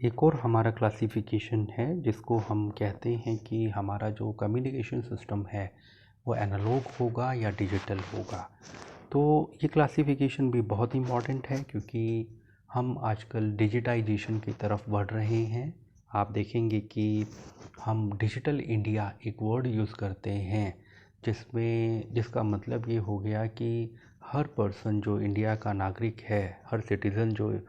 एक और हमारा क्लासिफिकेशन है जिसको हम कहते हैं कि हमारा जो कम्युनिकेशन सिस्टम है वो एनालॉग होगा या डिजिटल होगा। तो ये क्लासिफिकेशन भी बहुत इम्पॉर्टेंट है क्योंकि हम आजकल डिजिटाइजेशन की तरफ बढ़ रहे हैं। आप देखेंगे कि हम डिजिटल इंडिया एक वर्ड यूज़ करते हैं जिसका मतलब ये हो गया कि हर पर्सन जो इंडिया का नागरिक है, हर सिटीज़न जो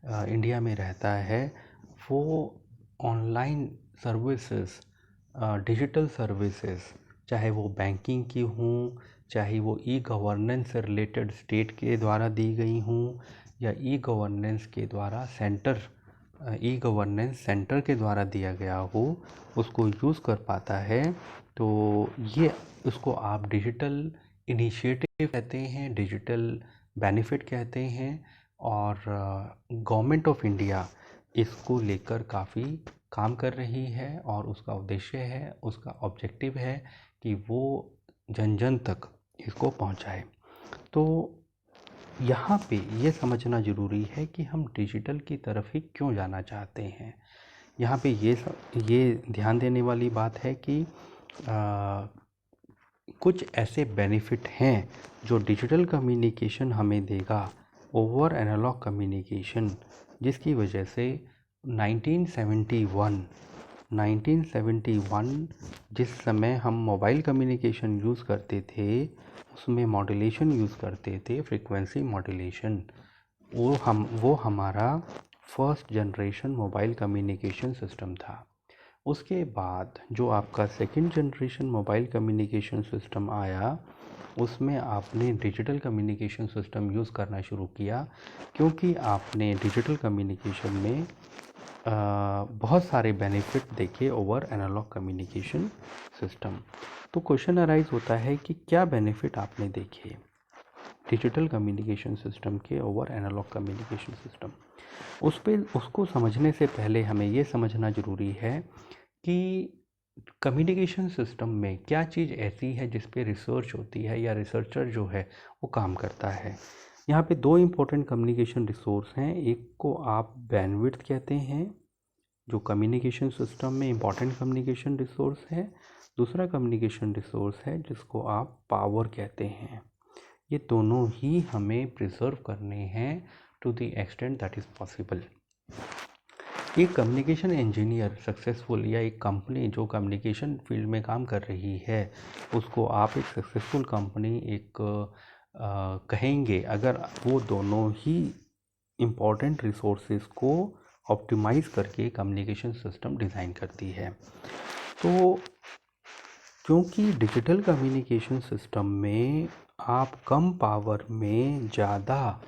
इंडिया में रहता है, वो ऑनलाइन सर्विसेज, डिजिटल सर्विसेज, चाहे वो बैंकिंग की हों, चाहे वो ई गवर्नेंस से रिलेटेड स्टेट के द्वारा दी गई हों या ई गवर्नेंस सेंटर के द्वारा दिया गया हो, उसको यूज़ कर पाता है। तो ये उसको आप डिजिटल इनिशिएटिव कहते हैं, डिजिटल बेनिफिट कहते हैं। और गवर्नमेंट ऑफ इंडिया इसको लेकर काफ़ी काम कर रही है और उसका उद्देश्य है, उसका ऑब्जेक्टिव है कि वो जन जन तक इसको पहुंचाए। तो यहाँ पे ये समझना ज़रूरी है कि हम डिजिटल की तरफ ही क्यों जाना चाहते हैं। यहाँ पे ये ध्यान देने वाली बात है कि कुछ ऐसे बेनिफिट हैं जो डिजिटल कम्युनिकेशन हमें देगा ओवर एनालॉग कम्युनिकेशन, जिसकी वजह से 1971 जिस समय हम मोबाइल कम्युनिकेशन यूज़ करते थे, उसमें मॉड्यूलेशन यूज़ करते थे, फ्रीक्वेंसी मॉड्यूलेशन। वो हमारा first generation mobile communication system था। उसके बाद जो आपका second generation mobile communication system आया, उसमें आपने डिजिटल कम्युनिकेशन सिस्टम यूज़ करना शुरू किया क्योंकि आपने डिजिटल कम्युनिकेशन में बहुत सारे बेनिफिट देखे ओवर एनालॉग कम्युनिकेशन सिस्टम। तो क्वेश्चन अराइज होता है कि क्या बेनिफिट आपने देखे डिजिटल कम्युनिकेशन सिस्टम के ओवर एनालॉग कम्युनिकेशन सिस्टम। उसको समझने से पहले हमें ये समझना ज़रूरी है कि कम्युनिकेशन सिस्टम में क्या चीज़ ऐसी है जिस पे रिसर्च होती है या रिसर्चर जो है वो काम करता है। यहाँ पे दो इम्पोर्टेंट कम्युनिकेशन रिसोर्स हैं। एक को आप बैंडविड्थ कहते हैं जो कम्युनिकेशन सिस्टम में इम्पॉर्टेंट कम्युनिकेशन रिसोर्स है। दूसरा कम्युनिकेशन रिसोर्स है जिसको आप पावर कहते हैं। ये दोनों ही हमें प्रिजर्व करने हैं to the extent that is possible. एक कम्युनिकेशन इंजीनियर सक्सेसफुल या एक कंपनी जो कम्युनिकेशन फील्ड में काम कर रही है, उसको आप एक सक्सेसफुल कंपनी कहेंगे अगर वो दोनों ही इम्पॉर्टेंट रिसोर्सेज को ऑप्टिमाइज़ करके कम्युनिकेशन सिस्टम डिज़ाइन करती है। तो क्योंकि डिजिटल कम्युनिकेशन सिस्टम में आप कम पावर में ज़्यादा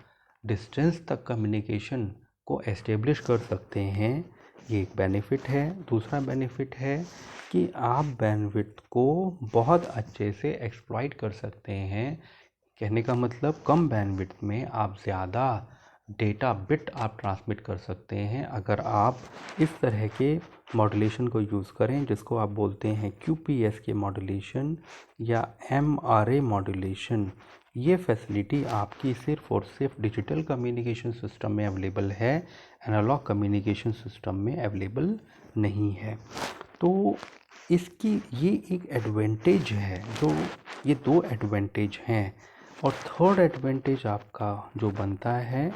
डिस्टेंस तक कम्युनिकेशन को एस्टेब्लिश कर सकते हैं, ये एक बेनिफिट है। दूसरा बेनिफिट है कि आप बैंडविड्थ को बहुत अच्छे से एक्सप्लॉइट कर सकते हैं। कहने का मतलब कम बैंडविड्थ में आप ज़्यादा डेटा बिट आप ट्रांसमिट कर सकते हैं अगर आप इस तरह के मॉड्यूलेशन को यूज़ करें जिसको आप बोलते हैं QPS के मॉड्यूलेशन या MRA मॉड्यूलेशन। ये फैसिलिटी आपकी सिर्फ और सिर्फ डिजिटल कम्युनिकेशन सिस्टम में अवेलेबल है, एनालॉग कम्युनिकेशन सिस्टम में अवेलेबल नहीं है। तो इसकी ये एक एडवांटेज है, जो ये दो एडवांटेज हैं। और थर्ड एडवांटेज आपका जो बनता है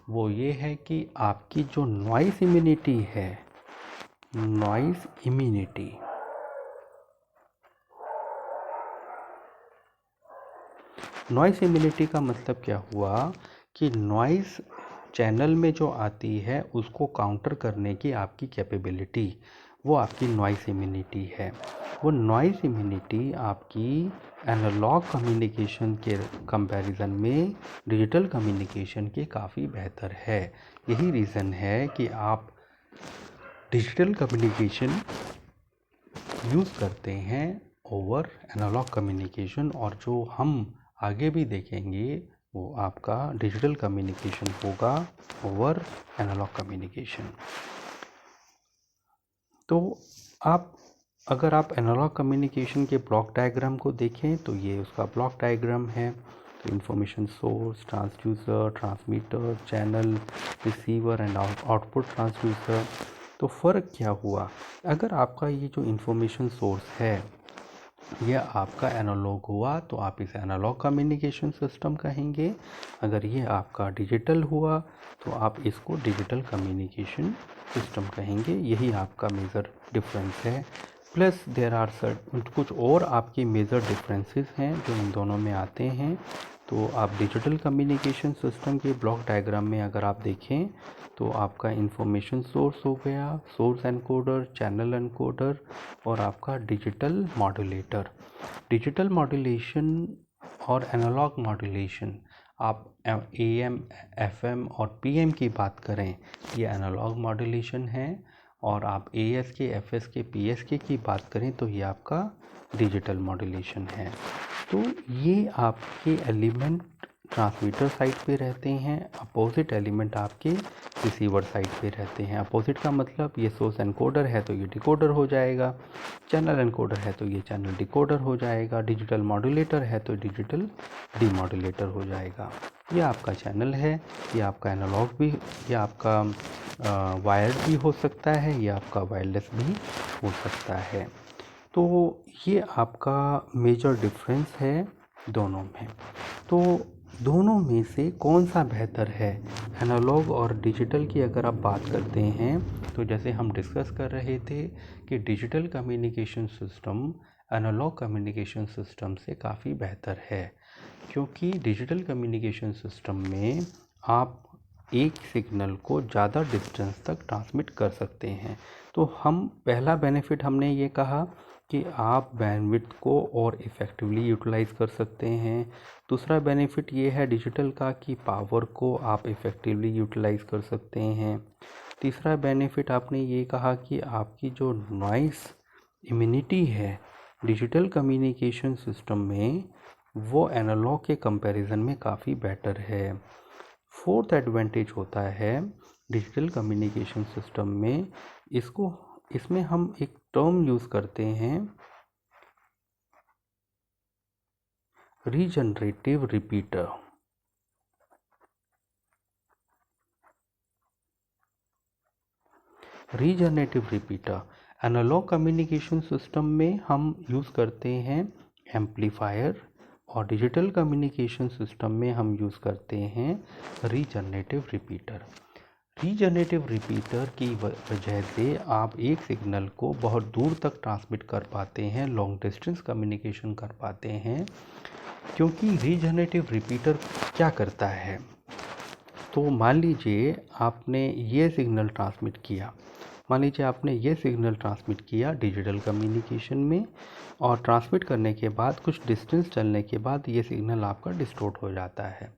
वो ये है कि आपकी जो नॉइस इम्यूनिटी है, नॉइस इम्यूनिटी का मतलब क्या हुआ कि नॉइस चैनल में जो आती है उसको काउंटर करने की आपकी कैपेबिलिटी, वो आपकी नॉइस इम्यूनिटी है। वो नॉइस इम्यूनिटी आपकी एनालॉग कम्युनिकेशन के कंपैरिजन में डिजिटल कम्युनिकेशन के काफ़ी बेहतर है। यही रीज़न है कि आप डिजिटल कम्युनिकेशन यूज़ करते हैं ओवर एनालॉग कम्युनिकेशन, और जो हम आगे भी देखेंगे वो आपका डिजिटल कम्युनिकेशन होगा ओवर एनालॉग कम्युनिकेशन। तो अगर आप एनालॉग कम्युनिकेशन के ब्लॉक डायग्राम को देखें तो ये उसका ब्लॉक डायग्राम है। तो information source, transducer, transmitter, channel, receiver and output transducer. तो फ़र्क क्या हुआ, अगर आपका ये जो इन्फॉर्मेशन सोर्स है यह आपका एनालॉग हुआ तो आप इसे एनालॉग कम्युनिकेशन सिस्टम कहेंगे, अगर ये आपका डिजिटल हुआ तो आप इसको डिजिटल कम्युनिकेशन सिस्टम कहेंगे। यही आपका मेजर डिफरेंस है। प्लस देयर आर कुछ और आपकी मेजर डिफरेंसेस हैं जो इन दोनों में आते हैं। तो आप डिजिटल कम्युनिकेशन सिस्टम के ब्लॉक डायग्राम में अगर आप देखें तो आपका इंफॉर्मेशन सोर्स हो गया, सोर्स एनकोडर, चैनल एनकोडर और आपका डिजिटल मॉड्यूलेटर। डिजिटल मॉड्यूलेशन और एनालॉग मॉड्यूलेशन, आप AM, FM और PM की बात करें ये एनालॉग मॉड्यूलेशन है, और आप ASK, FSK, PSK की बात करें तो ये आपका डिजिटल मॉड्यूलेशन है। तो ये आपके एलिमेंट ट्रांसमीटर साइड पे रहते हैं, अपोजिट एलिमेंट आपके रिसीवर साइड पे रहते हैं। अपोजिट का मतलब ये सोर्स एनकोडर है तो ये डिकोडर हो जाएगा, चैनल एनकोडर है तो ये चैनल डिकोडर हो जाएगा, डिजिटल मॉड्यूलेटर है तो डिजिटल डीमॉड्यूलेटर हो जाएगा। ये आपका चैनल है, ये आपका एनालॉग भी, ये आपका वायर्ड भी हो सकता है, ये आपका वायरलेस भी हो सकता है। तो ये आपका मेजर डिफरेंस है दोनों में। तो दोनों में से कौन सा बेहतर है, एनालॉग और डिजिटल की अगर आप बात करते हैं तो जैसे हम डिस्कस कर रहे थे कि digital communication system analogue communication system से काफ़ी बेहतर है, क्योंकि डिजिटल कम्युनिकेशन सिस्टम में आप एक सिग्नल को ज़्यादा डिस्टेंस तक ट्रांसमिट कर सकते हैं। तो हम पहला बेनिफिट हमने ये कहा कि आप बैंडविड्थ को और इफ़ेक्टिवली यूटिलाइज़ कर सकते हैं। दूसरा बेनिफिट ये है डिजिटल का कि पावर को आप इफ़ेक्टिवली यूटिलाइज़ कर सकते हैं। तीसरा बेनिफिट आपने ये कहा कि आपकी जो नॉइस इम्यूनिटी है डिजिटल कम्युनिकेशन सिस्टम में वो एनालॉग के कंपैरिजन में काफ़ी बेटर है। फोर्थ एडवांटेज होता है डिजिटल कम्युनिकेशन सिस्टम में, इसमें हम एक टर्म यूज़ करते हैं, regenerative repeater. Regenerative repeater analogue communication system में हम यूज़ करते हैं एम्पलीफायर, और डिजिटल कम्युनिकेशन सिस्टम में हम यूज़ करते हैं रीजनरेटिव रिपीटर। रीजनरेटिव रिपीटर की वजह से आप एक सिग्नल को बहुत दूर तक ट्रांसमिट कर पाते हैं, लॉन्ग डिस्टेंस कम्युनिकेशन कर पाते हैं। क्योंकि रीजनरेटिव रिपीटर क्या करता है, तो मान लीजिए आपने ये सिग्नल ट्रांसमिट किया, डिजिटल कम्युनिकेशन में, और ट्रांसमिट करने के बाद कुछ डिस्टेंस चलने के बाद ये सिग्नल आपका डिस्टॉर्ट हो जाता है।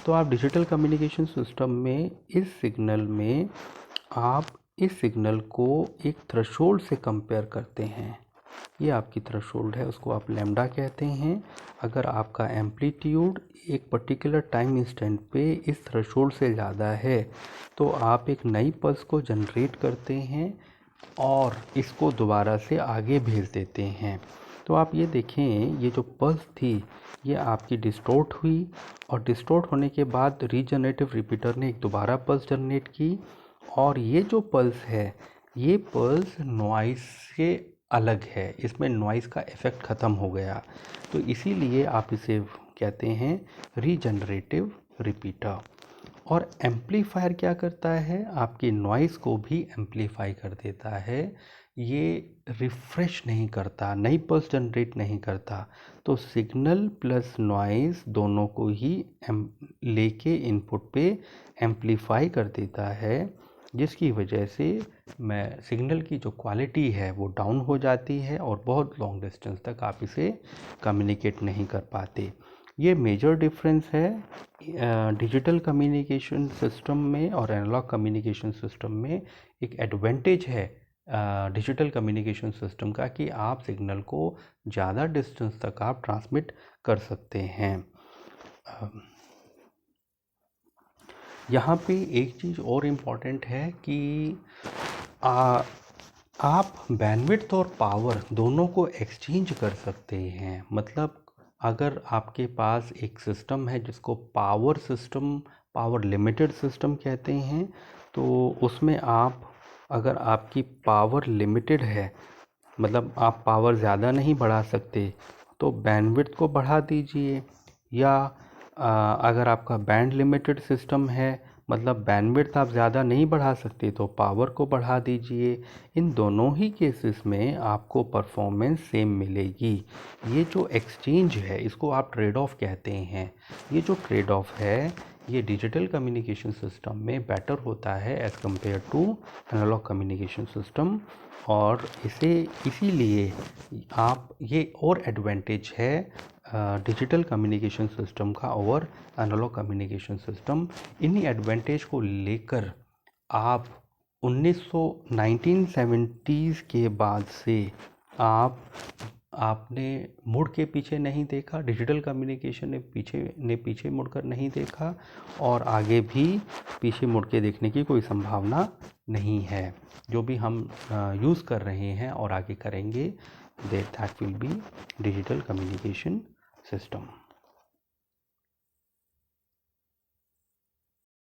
तो आप डिजिटल कम्युनिकेशन सिस्टम में इस सिग्नल को एक थ्रेशोल्ड से कंपेयर करते हैं। ये आपकी थ्रेशोल्ड है, उसको आप लैम्डा कहते हैं। अगर आपका एम्पलीट्यूड एक पर्टिकुलर टाइम इंस्टेंट पे इस थ्रेशोल्ड से ज़्यादा है तो आप एक नई पल्स को जनरेट करते हैं और इसको दोबारा से आगे भेज देते हैं। तो आप ये देखें, ये जो पल्स थी ये आपकी डिस्टॉर्ट हुई, और डिस्टॉर्ट होने के बाद रीजनरेटिव रिपीटर ने एक दोबारा पल्स जनरेट की, और ये जो पल्स है ये पल्स नॉइस से अलग है, इसमें नॉइस का इफ़ेक्ट ख़त्म हो गया। तो इसीलिए आप इसे कहते हैं रीजनरेटिव रिपीटर। और एम्पलीफायर क्या करता है, आपकी नॉइस को भी एम्पलीफाई कर देता है। ये रिफ्रेश नहीं करता, नई पल्स जनरेट नहीं करता, तो सिग्नल प्लस नॉइस दोनों को ही लेके इनपुट पे एम्पलीफाई कर देता है, जिसकी वजह से सिग्नल की जो क्वालिटी है वो डाउन हो जाती है और बहुत लॉन्ग डिस्टेंस तक आप इसे कम्युनिकेट नहीं कर पाते। ये मेजर डिफरेंस है डिजिटल कम्युनिकेशन सिस्टम में और एनालॉग कम्युनिकेशन सिस्टम में। एक एडवांटेज है डिजिटल कम्युनिकेशन सिस्टम का कि आप सिग्नल को ज़्यादा डिस्टेंस तक आप ट्रांसमिट कर सकते हैं। यहाँ पे एक चीज़ और इम्पॉर्टेंट है कि आप बैंडविड्थ और पावर दोनों को एक्सचेंज कर सकते हैं। मतलब अगर आपके पास एक सिस्टम है जिसको पावर लिमिटेड सिस्टम कहते हैं, तो उसमें आप अगर आपकी पावर लिमिटेड है, मतलब आप पावर ज़्यादा नहीं बढ़ा सकते, तो बैंडविड्थ को बढ़ा दीजिए। या अगर आपका बैंड लिमिटेड सिस्टम है, मतलब बैंडविड्थ आप ज़्यादा नहीं बढ़ा सकते, तो पावर को बढ़ा दीजिए। इन दोनों ही केसेस में आपको परफॉर्मेंस सेम मिलेगी। ये जो एक्सचेंज है, इसको आप ट्रेड ऑफ कहते हैं। ये जो ट्रेड ऑफ है, ये डिजिटल कम्युनिकेशन सिस्टम में बेटर होता है as compare to analogue communication system. और इसीलिए आप ये और एडवांटेज है डिजिटल कम्युनिकेशन सिस्टम का ओवर एनालॉग कम्युनिकेशन सिस्टम। इन्हीं एडवांटेज को लेकर आप 1970s के बाद से आपने मुड़ के पीछे नहीं देखा। डिजिटल कम्युनिकेशन ने पीछे मुड़कर नहीं देखा, और आगे भी पीछे मुड़ के देखने की कोई संभावना नहीं है। जो भी हम यूज़ कर रहे हैं और आगे करेंगे, that will be digital communication system.